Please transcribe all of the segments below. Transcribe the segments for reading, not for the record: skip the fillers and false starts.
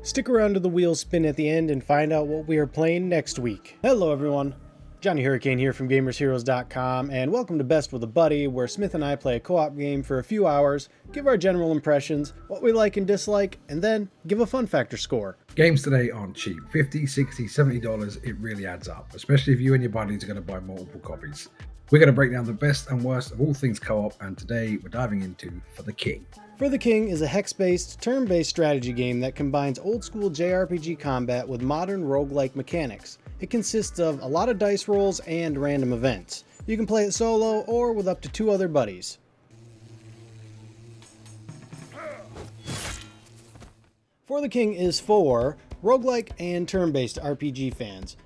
Stick around to the wheels spin at the end and find out what we are playing next week. Hello everyone, Johnny Hurricane here from GamersHeroes.com, and welcome to Best with a Buddy, where Smith and I play a co-op game for a few hours, give our general impressions, what we like and dislike, and then give a fun factor score. Games today aren't cheap. $50, $60, $70, it really adds up, especially if you and your buddies are going to buy multiple copies. We're going to break down the best and worst of all things co-op, and today we're diving into For the King. For the King is a hex-based, turn-based strategy game that combines old-school JRPG combat with modern roguelike mechanics. It consists of a lot of dice rolls and random events. You can play it solo or with up to 2 other buddies. For the King is for roguelike and turn-based RPG fans.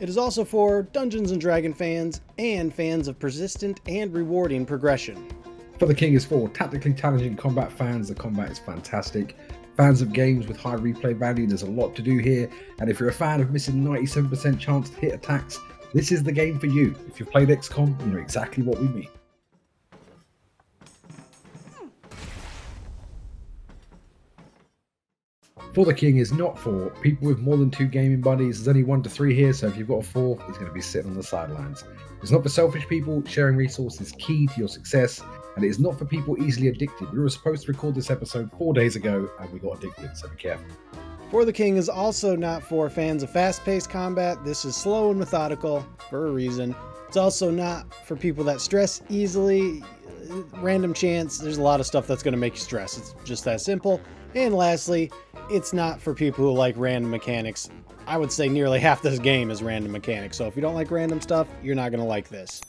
It is also for Dungeons & Dragons fans and fans of persistent and rewarding progression. For the King is for tactically challenging combat fans. The combat is fantastic. Fans of games with high replay value, there's a lot to do here. And if you're a fan of missing 97% chance to hit attacks, this is the game for you. If you've played XCOM, you know exactly what we mean. For the King is not for people with more than 2 gaming buddies. There's only 1 to 3 here, so if you've got a 4th, he's going to be sitting on the sidelines. It's not for selfish people. Sharing resources is key to your success, and it is not for people easily addicted. We were supposed to record this episode 4 days ago, and we got addicted, so be careful. For the King is also not for fans of fast-paced combat. This is slow and methodical for a reason. It's also not for people that stress easily. Random chance, there's a lot of stuff that's going to make you stress. It's just that simple. And lastly, it's not for people who like random mechanics. I would say nearly half this game is random mechanics, so if you don't like random stuff, you're not going to like this.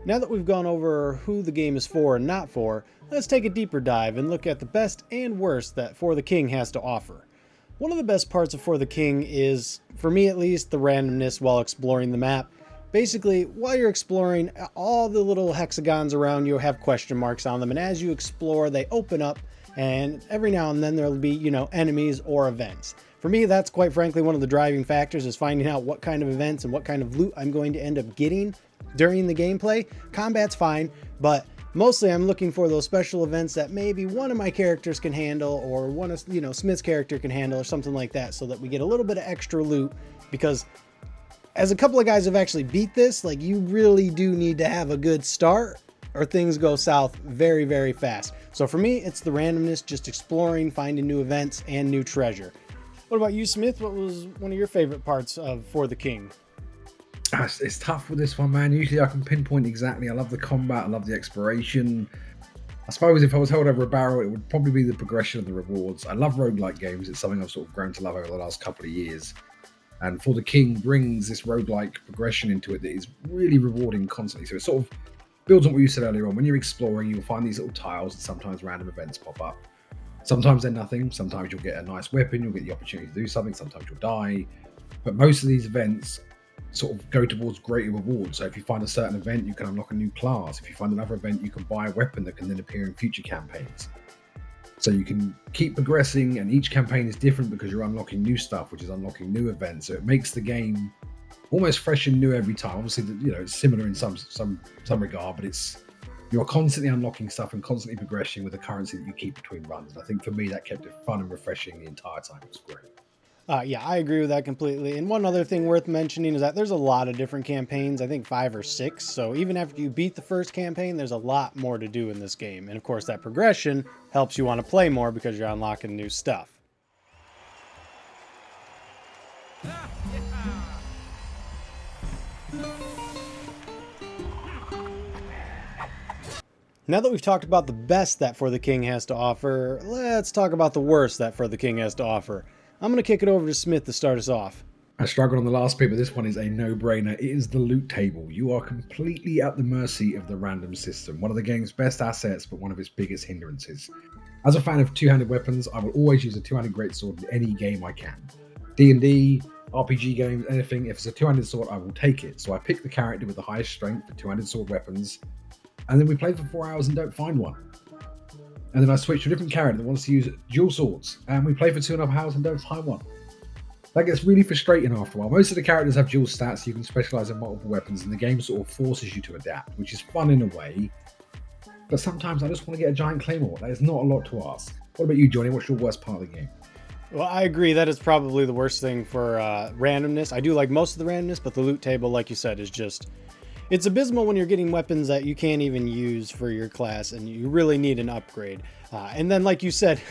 Now that we've gone over who the game is for and not for, let's take a deeper dive and look at the best and worst that For the King has to offer. One of the best parts of For the King is, for me at least, the randomness while exploring the map. Basically, while you're exploring, all the little hexagons around you have question marks on them, and as you explore, they open up, and every now and then there'll be, enemies or events. For me, that's quite frankly one of the driving factors, is finding out what kind of events and what kind of loot I'm going to end up getting during the gameplay. Combat's fine, but mostly I'm looking for those special events that maybe one of my characters can handle, or one of Smith's character can handle, or something like that, so that we get a little bit of extra loot. Because as a couple of guys have actually beat this, you really do need to have a good start, or things go south very, very fast. So for me, it's the randomness, just exploring, finding new events and new treasure. What about you, Smith? What was one of your favorite parts of For the King? It's tough with this one, man. Usually I can pinpoint exactly. I love the combat, I love the exploration. I suppose if I was held over a barrel, it would probably be the progression of the rewards. I love roguelike games. It's something I've sort of grown to love over the last couple of years. And For the King brings this roguelike progression into it that is really rewarding constantly. So it sort of builds on what you said earlier on. When you're exploring, you'll find these little tiles and sometimes random events pop up. Sometimes they're nothing. Sometimes you'll get a nice weapon. You'll get the opportunity to do something. Sometimes you'll die. But most of these events sort of go towards greater rewards. So if you find a certain event, you can unlock a new class. If you find another event, you can buy a weapon that can then appear in future campaigns. So you can keep progressing, and each campaign is different because you're unlocking new stuff, which is unlocking new events. So it makes the game almost fresh and new every time. Obviously, it's similar in some regard, but you're constantly unlocking stuff and constantly progressing with the currency that you keep between runs. And I think for me, that kept it fun and refreshing the entire time. It was great. Yeah, I agree with that completely. And one other thing worth mentioning is that there's a lot of different campaigns, I think 5 or 6. So even after you beat the first campaign, there's a lot more to do in this game. And of course, that progression helps you want to play more because you're unlocking new stuff. Now that we've talked about the best that For the King has to offer, let's talk about the worst that For the King has to offer. I'm going to kick it over to Smith to start us off. I struggled on the last bit, but this one is a no-brainer. It is the loot table. You are completely at the mercy of the random system. One of the game's best assets, but one of its biggest hindrances. As a fan of two-handed weapons, I will always use a two-handed greatsword in any game I can. D&D, RPG games, anything. If it's a two-handed sword, I will take it. So I pick the character with the highest strength for two-handed sword weapons, and then we play for 4 hours and don't find one. And then I switch to a different character that wants to use dual swords, and we play for 2.5 hours and don't find one. That gets really frustrating after a while. Most of the characters have dual stats, so you can specialize in multiple weapons, and the game sort of forces you to adapt, which is fun in a way. But sometimes I just want to get a giant claymore. That is not a lot to ask. What about you, Johnny? What's your worst part of the game? Well, I agree. That is probably the worst thing for randomness. I do like most of the randomness, but the loot table, like you said, is just... It's abysmal when you're getting weapons that you can't even use for your class, and you really need an upgrade. And then, like you said,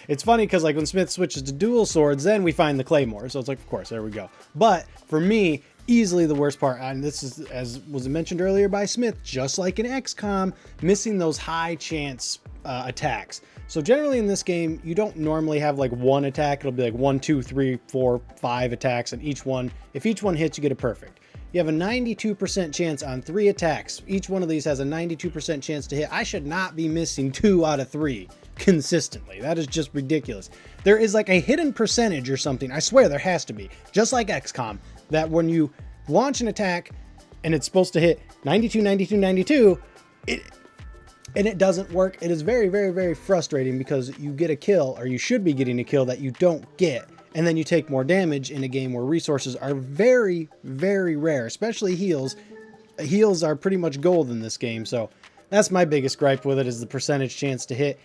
it's funny because like when Smith switches to dual swords, then we find the claymore. So it's like, of course, there we go. But for me, easily the worst part, and this is, as was mentioned earlier by Smith, just like in XCOM, missing those high chance attacks. So generally in this game, you don't normally have like one attack. It'll be like 1, 2, 3, 4, 5 attacks, and each one, if each one hits, you get a perfect. You have a 92% chance on 3 attacks. Each one of these has a 92% chance to hit. I should not be missing 2 out of 3 consistently. That is just ridiculous. There is like a hidden percentage or something. I swear there has to be, just like XCOM, that when you launch an attack and it's supposed to hit 92, 92, 92, and it doesn't work. It is very, very, very frustrating because you get a kill, or you should be getting a kill that you don't get. And then you take more damage in a game where resources are very, very rare, especially heals. Heals are pretty much gold in this game, so that's my biggest gripe with it, is the percentage chance to hit.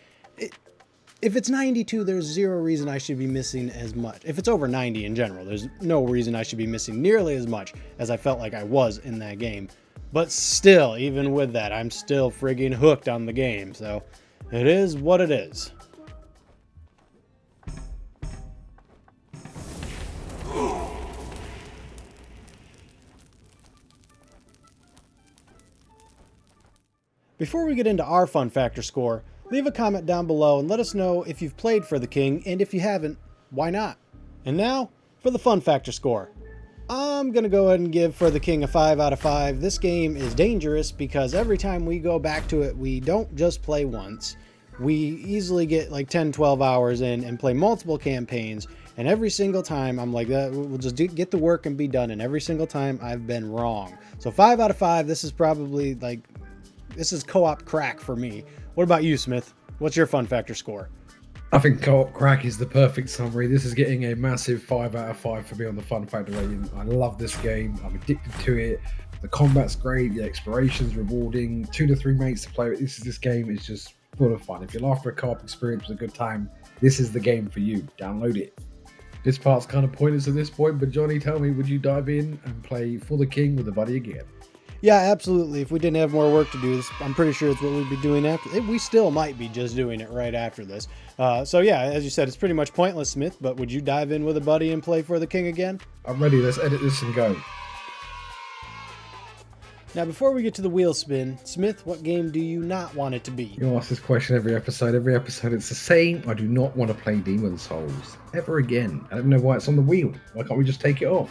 If it's 92, there's zero reason I should be missing as much. If it's over 90 in general, there's no reason I should be missing nearly as much as I felt like I was in that game. But still, even with that, I'm still friggin' hooked on the game, so it is what it is. Before we get into our fun factor score, leave a comment down below and let us know if you've played For the King, and if you haven't, why not? And now, for the fun factor score. I'm going to go ahead and give For the King a 5 out of 5. This game is dangerous because every time we go back to it, we don't just play once. We easily get like 10, 12 hours in and play multiple campaigns, and every single time I'm like, we'll just get the work and be done, and every single time I've been wrong. So 5 out of 5, this is probably like... This is co-op crack for me. What about you, Smith? What's your fun factor score? I think co-op crack is the perfect summary. This is getting a massive 5 out of 5 for me on the fun factor rating. I love this game. I'm addicted to it. The combat's great. The exploration's rewarding. 2 to 3 mates to play with. This game is just full of fun. If you're after a co-op experience with a good time, this is the game for you. Download it. This part's kind of pointless at this point, but Johnny, tell me, would you dive in and play For the King with a buddy again? Yeah, absolutely. If we didn't have more work to do, I'm pretty sure it's what we'd be doing after. We still might be just doing it right after this. So yeah, as you said, it's pretty much pointless, Smith, but would you dive in with a buddy and play For the King again? I'm ready. Let's edit this and go. Now, before we get to the wheel spin, Smith, what game do you not want it to be? You ask this question every episode. Every episode it's the same. I do not want to play Demon's Souls ever again. I don't know why it's on the wheel. Why can't we just take it off?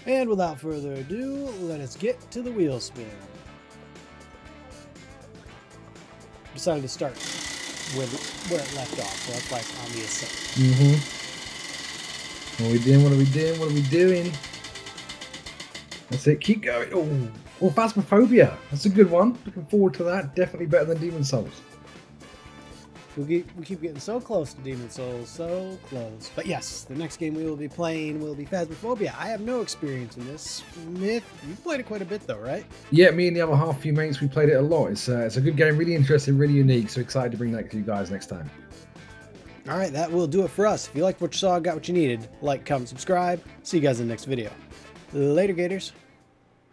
And without further ado, let us get to the wheel spin. Decided to start with where it left off, so that's why it's on the ascent. What are we doing? What are we doing? What are we doing? That's it. Keep going. Oh, Phasmophobia. That's a good one. Looking forward to that. Definitely better than Demon's Souls. We keep getting so close to Demon's Souls, so close. But yes, the next game we will be playing will be Phasmophobia. I have no experience in this. Smith, you've played it quite a bit though, right? Yeah, me and the other half few mates, we played it a lot. It's a good game, really interesting, really unique. So excited to bring that to you guys next time. All right, that will do it for us. If you liked what you saw, got what you needed, like, comment, subscribe. See you guys in the next video. Later, Gators.